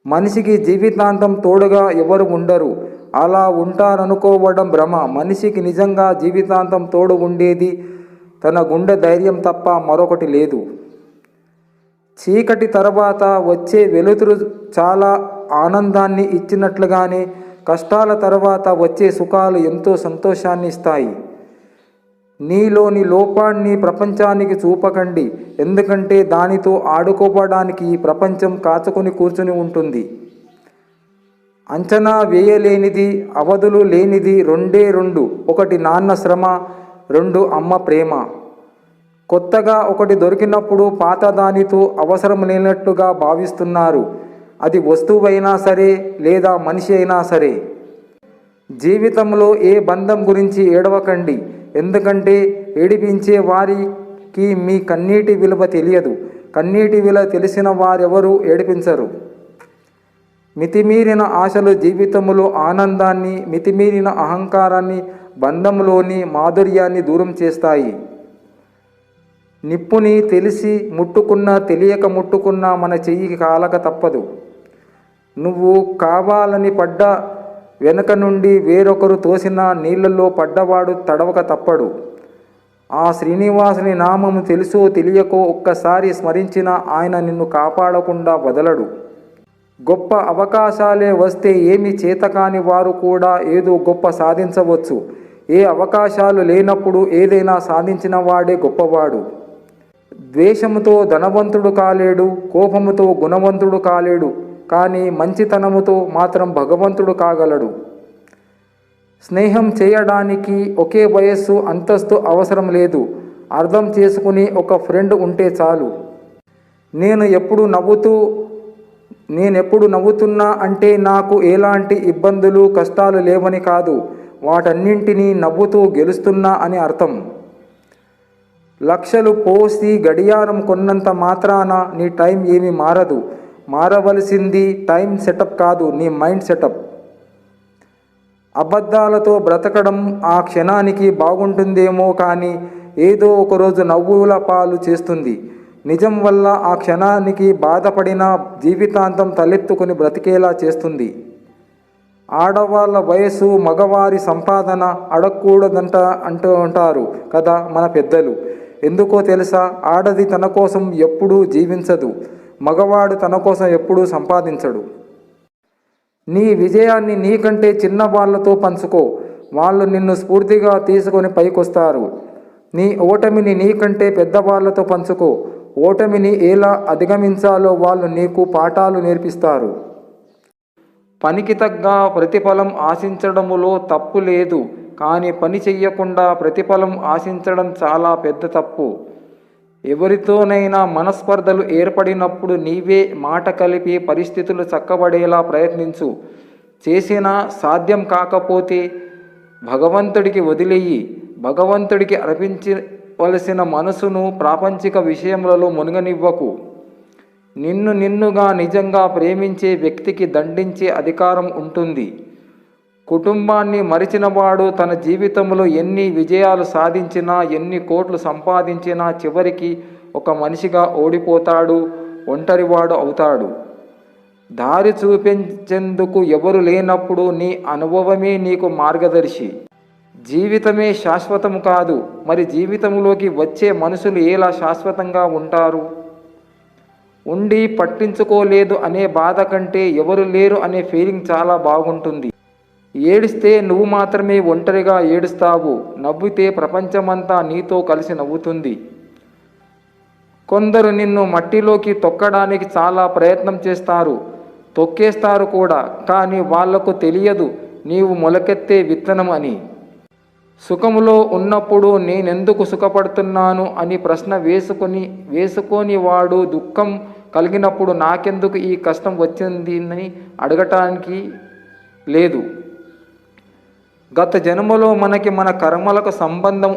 మనిషికి జీవితాంతం తోడుగా ఎవరు ఉండరు. అలా ఉంటారనుకోవడం భ్రమ. మనిషికి నిజంగా జీవితాంతం తోడు ఉండేది తన గుండె ధైర్యం తప్ప మరొకటి లేదు. చీకటి తర్వాత వచ్చే వెలుతురు చాలా ఆనందాన్ని ఇచ్చినట్లుగానే కష్టాల తర్వాత వచ్చే సుఖాలు ఎంతో సంతోషాన్ని ఇస్తాయి. నీలోని లోపాన్ని ప్రపంచానికి చూపకండి, ఎందుకంటే దానితో ఆడుకోవడానికి ఈ ప్రపంచం కాచుకొని కూర్చుని ఉంటుంది. అంచనా వేయలేనిది, అవధులు లేనిది రెండే రెండు. ఒకటి నాన్న శ్రమ, రెండు అమ్మ ప్రేమ. కొత్తగా ఒకటి దొరికినప్పుడు పాత దానితో అవసరం లేనట్టుగా భావిస్తున్నారు. అది వస్తువైనా సరే లేదా మనిషి అయినా సరే. జీవితంలో ఏ బంధం గురించి ఏడవకండి, ఎందుకంటే ఏడిపించే వారికి మీ కన్నీటి విలువ తెలియదు. కన్నీటి విలువ తెలిసిన వారెవరూ ఏడిపించరు. మితిమీరిన ఆశలు జీవితంలో ఆనందాన్ని, మితిమీరిన అహంకారాన్ని, బంధంలోని మాధుర్యాన్ని దూరం చేస్తాయి. నిప్పుని తెలిసి ముట్టుకున్నా తెలియక ముట్టుకున్నా మన చెయ్యికి కాలక తప్పదు. నువ్వు కావాలని పడ్డ వెనుక నుండి వేరొకరు తోసిన నీళ్లలో పడ్డవాడు తడవక తప్పడు. ఆ శ్రీనివాసుని నామము తెలుసో తెలియకో ఒక్కసారి స్మరించిన ఆయన నిన్ను కాపాడకుండా వదలడు. గొప్ప అవకాశాలే వస్తే ఏమి చేతకాని వారు కూడా ఏదో గొప్ప సాధించవచ్చు. ఏ అవకాశాలు లేనప్పుడు ఏదైనా సాధించిన వాడే గొప్పవాడు. ద్వేషముతో ధనవంతుడు కాలేడు, కోపముతో గుణవంతుడు కాలేడు, కానీ మంచితనముతో మాత్రం భగవంతుడు కాగలడు. స్నేహం చేయడానికి ఒకే వయస్సు, అంతస్తు అవసరం లేదు. అర్థం చేసుకుని ఒక ఫ్రెండ్ ఉంటే చాలు. నేనెప్పుడు నవ్వుతున్నా అంటే నాకు ఎలాంటి ఇబ్బందులు కష్టాలు లేవని కాదు, వాటన్నింటినీ నవ్వుతూ గెలుస్తున్నా అని అర్థం. లక్షలు పోసి గడియారం కొన్నంత మాత్రాన నీ టైం ఏమీ మారదు. మారవలసింది టైం సెటప్ కాదు, నీ మైండ్ సెటప్. అబద్ధాలతో బ్రతకడం ఆ క్షణానికి బాగుంటుందేమో కానీ ఏదో ఒకరోజు నవ్వుల పాలు చేస్తుంది. నిజం వల్ల ఆ క్షణానికి బాధపడిన జీవితాంతం తలెత్తుకుని బ్రతికేలా చేస్తుంది. ఆడవాళ్ళ వయసు మగవారి సంపాదన అడగకూడదంట అంటూ ఉంటారు కదా మన పెద్దలు. ఎందుకో తెలుసా? ఆడది తన కోసం ఎప్పుడూ జీవించదు, మగవాడు తన కోసం ఎప్పుడూ సంపాదించడు. నీ విజయాన్ని నీకంటే చిన్న వాళ్ళతో పంచుకో, వాళ్ళు నిన్ను స్ఫూర్తిగా తీసుకొని పైకొస్తారు. నీ ఓటమిని నీకంటే పెద్దవాళ్లతో పంచుకో, ఓటమిని ఎలా అధిగమించాలో వాళ్ళు నీకు పాఠాలు నేర్పిస్తారు. పనికి తగ్గ ప్రతిఫలం ఆశించడములో తప్పు లేదు, కానీ పని చెయ్యకుండా ప్రతిఫలం ఆశించడం చాలా పెద్ద తప్పు. ఎవరితోనైనా మనస్పర్ధలు ఏర్పడినప్పుడు నీవే మాట కలిపి పరిస్థితులు చక్కబడేలా ప్రయత్నించు. చేసినా సాధ్యం కాకపోతే భగవంతుడికి వదిలేయి. భగవంతుడికి అర్పించవలసిన మనసును ప్రాపంచిక విషయములలో మునగనివ్వకు. నిన్నుగా నిజంగా ప్రేమించే వ్యక్తికి దండించే అధికారం ఉంటుంది. కుటుంబాన్ని మరిచినవాడు తన జీవితంలో ఎన్ని విజయాలు సాధించినా, ఎన్ని కోట్లు సంపాదించినా చివరికి ఒక మనిషిగా ఓడిపోతాడు, ఒంటరివాడు అవుతాడు. దారి చూపించేందుకు ఎవరు లేనప్పుడు నీ అనుభవమే నీకు మార్గదర్శి. జీవితమే శాశ్వతం కాదు, మరి జీవితంలోకి వచ్చే మనుషులు ఎలా శాశ్వతంగా ఉంటారు? ఉండి పట్టించుకోలేదు అనే బాధ కంటే ఎవరు లేరు అనే ఫీలింగ్ చాలా బాగుంటుంది. ఏడిస్తే నువ్వు మాత్రమే ఒంటరిగా ఏడుస్తావు, నవ్వితే ప్రపంచమంతా నీతో కలిసి నవ్వుతుంది. కొందరు నిన్ను మట్టిలోకి తొక్కడానికి చాలా ప్రయత్నం చేస్తారు, తొక్కేస్తారు కూడా, కానీ వాళ్లకు తెలియదు నీవు మొలకెత్తే విత్తనం అని. సుఖములో ఉన్నప్పుడు నేనెందుకు సుఖపడుతున్నాను అని ప్రశ్న వేసుకొని వాడు దుఃఖం కలిగినప్పుడు నాకెందుకు ఈ కష్టం వచ్చింది అని అడగటానికి లేదు. గత జన్మలో మనకి మన కర్మలకు సంబంధం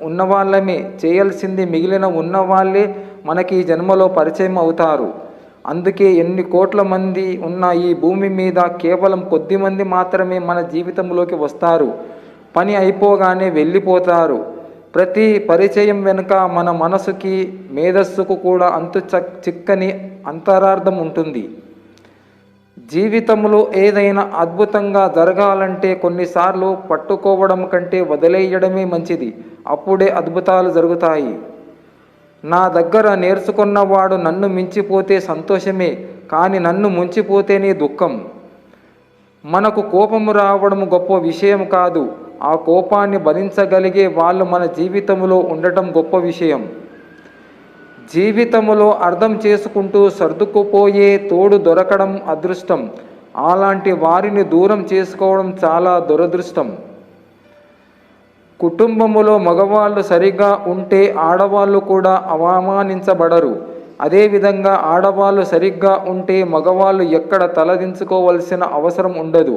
ఉన్నవాళ్ళమే చేయాల్సింది మిగిలిన ఉన్నవాళ్ళే మనకి ఈ జన్మలో పరిచయం అవుతారు. అందుకే ఎన్ని కోట్ల మంది ఉన్న ఈ భూమి మీద కేవలం కొద్ది మంది మాత్రమే మన జీవితంలోకి వస్తారు. పని అయిపోగానే వెళ్ళిపోతారు. ప్రతి పరిచయం వెనుక మన మనసుకి మేధస్సుకు కూడా చిక్కని అంతరార్థం ఉంటుంది. జీవితంలో ఏదైనా అద్భుతంగా జరగాలంటే కొన్నిసార్లు పట్టుకోవడం కంటే వదిలేయడమే మంచిది. అప్పుడే అద్భుతాలు జరుగుతాయి. నా దగ్గర నేర్చుకున్నవాడు నన్ను మించిపోతే సంతోషమే, కానీ నన్ను ముంచిపోతేనే దుఃఖం. మనకు కోపము రావడం గొప్ప విషయం కాదు, ఆ కోపాన్ని భరించగలిగే వాళ్ళు మన జీవితంలో ఉండటం గొప్ప విషయం. జీవితంలో అర్థం చేసుకుంటూ సర్దుకుపోయే తోడు దొరకడం అదృష్టం. అలాంటి వారిని దూరం చేసుకోవడం చాలా దురదృష్టం. కుటుంబములో మగవాళ్ళు సరిగ్గా ఉంటే ఆడవాళ్ళు కూడా అవమానించబడరు. అదేవిధంగా ఆడవాళ్ళు సరిగ్గా ఉంటే మగవాళ్ళు ఎక్కడ తలదించుకోవలసిన అవసరం ఉండదు.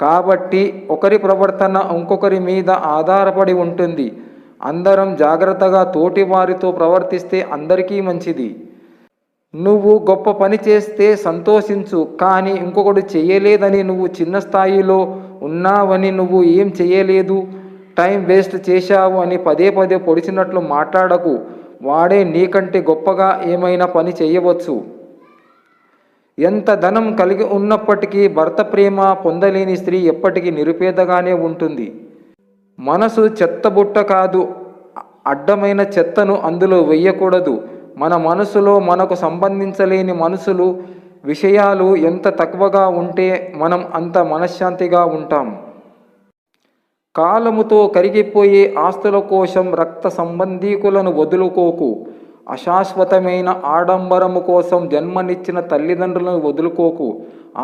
కాబట్టి ఒకరి ప్రవర్తన ఇంకొకరి మీద ఆధారపడి ఉంటుంది. అందరం జాగ్రత్తగా తోటి వారితో ప్రవర్తిస్తే అందరికీ మంచిది. నువ్వు గొప్ప పని చేస్తే సంతోషించు, కానీ ఇంకొకడు చేయలేదని, నువ్వు చిన్న స్థాయిలో ఉన్నావని, నువ్వు ఏం చేయలేదు, టైం వేస్ట్ చేశావు అని పదే పదే పొడిచినట్లు మాట్లాడకు. వాడే నీకంటే గొప్పగా ఏమైనా పని చేయవచ్చు. ఎంత ధనం కలిగి ఉన్నప్పటికీ భర్త ప్రేమ పొందలేని స్త్రీ ఎప్పటికీ నిరుపేదగానే ఉంటుంది. మనసు చెత్తబుట్ట కాదు, అడ్డమైన చెత్తను అందులో వెయ్యకూడదు. మన మనసులో మనకు సంబంధించలేని విషయాలు ఎంత తక్కువగా ఉంటే మనం అంత మనశ్శాంతిగా ఉంటాం. కాలముతో కరిగిపోయే ఆస్తుల కోసం రక్త సంబంధీకులను వదులుకోకు. అశాశ్వతమైన ఆడంబరము కోసం జన్మనిచ్చిన తల్లిదండ్రులను వదులుకోకు.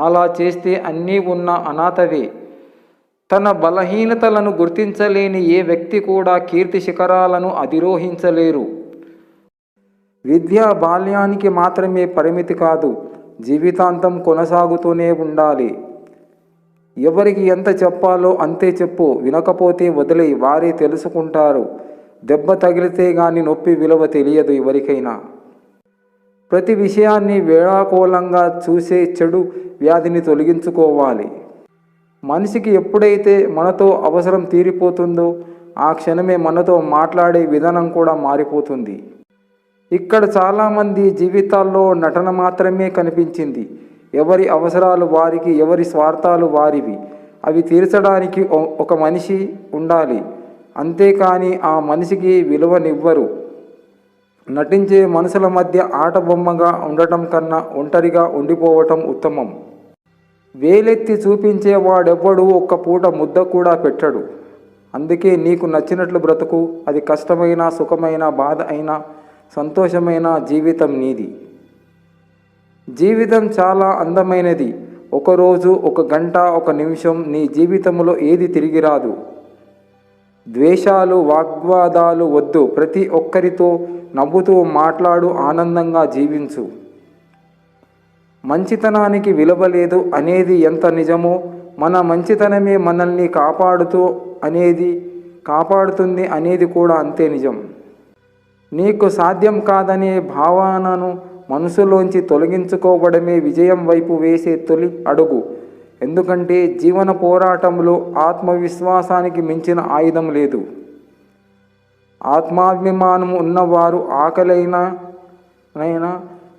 అలా చేస్తే అన్నీ ఉన్న అనాథవే. తన బలహీనతలను గుర్తించలేని ఏ వ్యక్తి కూడా కీర్తి శిఖరాలను అధిరోహించలేరు. విద్య బాల్యానికి మాత్రమే పరిమితి కాదు, జీవితాంతం కొనసాగుతూనే ఉండాలి. ఎవరికి ఎంత చెప్పాలో అంతే చెప్పు, వినకపోతే వదిలేయి, వారే తెలుసుకుంటారు. దెబ్బ తగిలితే గాని నొప్పి విలువ తెలియదు ఎవరికైనా. ప్రతి విషయాన్ని వేళాకోళంగా చూసే చెడు వ్యాధిని తొలగించుకోవాలి. మనిషికి ఎప్పుడైతే మనతో అవసరం తీరిపోతుందో ఆ క్షణమే మనతో మాట్లాడే విధానం కూడా మారిపోతుంది. ఇక్కడ చాలామంది జీవితాల్లో నటన మాత్రమే కనిపించింది. ఎవరి అవసరాలు వారికి, ఎవరి స్వార్థాలు వారివి. అవి తీర్చడానికి ఒక మనిషి ఉండాలి, అంతేకాని ఆ మనిషికి విలువనివ్వరు. నటించే మనుషుల మధ్య ఆట బొమ్మగా ఉండటం కన్నా ఒంటరిగా ఉండిపోవటం ఉత్తమం. వేలెత్తి చూపించేవాడెవ్వడూ ఒక్క పూట ముద్ద కూడా పెట్టడు. అందుకే నీకు నచ్చినట్లు బ్రతుకు. అది కష్టమైన, సుఖమైన, బాధ అయినా, సంతోషమైన జీవితం నీది. జీవితం చాలా అందమైనది. ఒకరోజు, ఒక గంట, ఒక నిమిషం నీ జీవితంలో ఏది తిరిగి రాదు. ద్వేషాలు, వాగ్వాదాలు వద్దు. ప్రతి ఒక్కరితో నవ్వుతూ మాట్లాడు, ఆనందంగా జీవించు. మంచితనానికి విలువ లేదు అనేది ఎంత నిజమో, మన మంచితనమే మనల్ని కాపాడుతుంది అనేది కూడా అంతే నిజం. నీకు సాధ్యం కాదనే భావనను మనసులోంచి తొలగించుకోవడమే విజయం వైపు వేసే తొలి అడుగు. ఎందుకంటే జీవన పోరాటంలో ఆత్మవిశ్వాసానికి మించిన ఆయుధం లేదు. ఆత్మాభిమానం ఉన్నవారు ఆకలైనా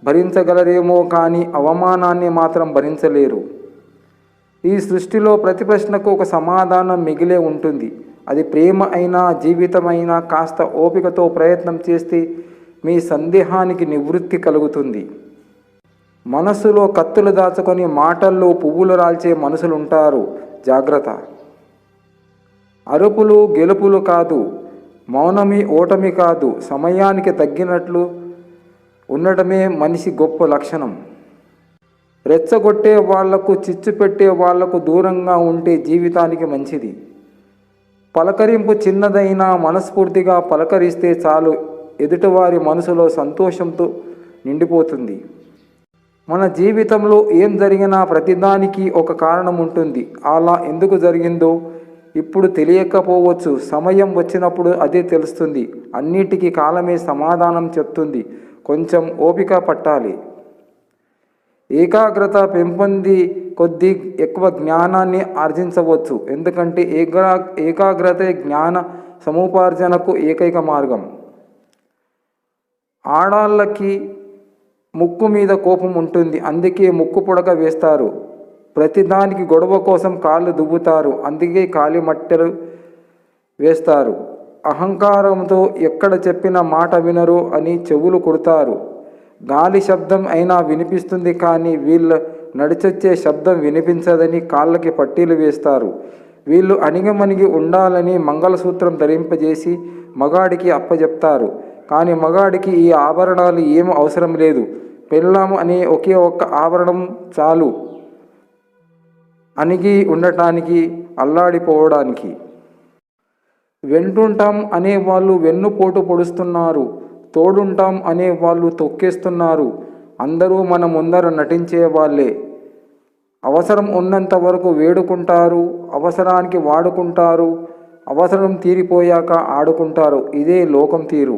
భరించగలరేమో కానీ అవమానాన్ని మాత్రం భరించలేరు. ఈ సృష్టిలో ప్రతి ప్రశ్నకు ఒక సమాధానం మిగిలే ఉంటుంది. అది ప్రేమ అయినా, జీవితమైనా. కాస్త ఓపికతో ప్రయత్నం చేస్తే మీ సందేహానికి నివృత్తి కలుగుతుంది. మనస్సులో కత్తులు దాచుకొని మాటల్లో పువ్వులు రాల్చే మనుషులుంటారు, జాగ్రత్త. అరుపులు గెలుపులు కాదు, మౌనమి ఓటమి కాదు. సమయానికి తగ్గినట్లు ఉండటమే మనిషి గొప్ప లక్షణం. రెచ్చగొట్టే వాళ్లకు, చిచ్చు పెట్టే వాళ్లకు దూరంగా ఉంటే జీవితానికి మంచిది. పలకరింపు చిన్నదైనా మనస్ఫూర్తిగా పలకరిస్తే చాలు, ఎదుటివారి మనసులో సంతోషంతో నిండిపోతుంది. మన జీవితంలో ఏం జరిగినా ప్రతిదానికి ఒక కారణం ఉంటుంది. అలా ఎందుకు జరిగిందో ఇప్పుడు తెలియకపోవచ్చు. సమయం వచ్చినప్పుడు అదే తెలుస్తుంది. అన్నిటికీ కాలమే సమాధానం చెప్తుంది. కొంచెం ఓపిక పట్టాలి. ఏకాగ్రత పెంపొంది కొద్దీ ఎక్కువ జ్ఞానాన్ని ఆర్జించవచ్చు. ఎందుకంటే ఏకాగ్రతే జ్ఞాన సముపార్జనకు ఏకైక మార్గం. ఆడాళ్ళకి ముక్కు మీద కోపం ఉంటుంది, అందుకే ముక్కు పుడక వేస్తారు. ప్రతిదానికి గొడవ కోసం కాళ్ళు దువ్వుతారు, అందుకే కాలి మట్టెలు వేస్తారు. అహంకారంతో ఎక్కడ చెప్పిన మాట వినరు అని చెవులు కుడతారు. గాలి శబ్దం అయినా వినిపిస్తుంది కానీ వీళ్ళ నడిచొచ్చే శబ్దం వినిపించదని కాళ్ళకి పట్టీలు వేస్తారు. వీళ్ళు అణిగమణిగి ఉండాలని మంగళసూత్రం ధరింపజేసి మగాడికి అప్పచెప్తారు. కానీ మగాడికి ఈ ఆభరణాలు ఏం అవసరం లేదు. పెళ్ళాం అనే ఒకే ఒక్క ఆభరణం చాలు అణిగి ఉండటానికి, అల్లాడిపోవడానికి. వెంటుంటాం అనేవాళ్ళు వెన్నుపోటు పొడుస్తున్నారు, తోడుంటాం అనేవాళ్ళు తొక్కేస్తున్నారు. అందరూ మన ముందర నటించే వాళ్ళే. అవసరం ఉన్నంత వరకు వేడుకుంటారు, అవసరానికి వాడుకుంటారు, అవసరం తీరిపోయాక ఆడుకుంటారు. ఇదే లోకం తీరు.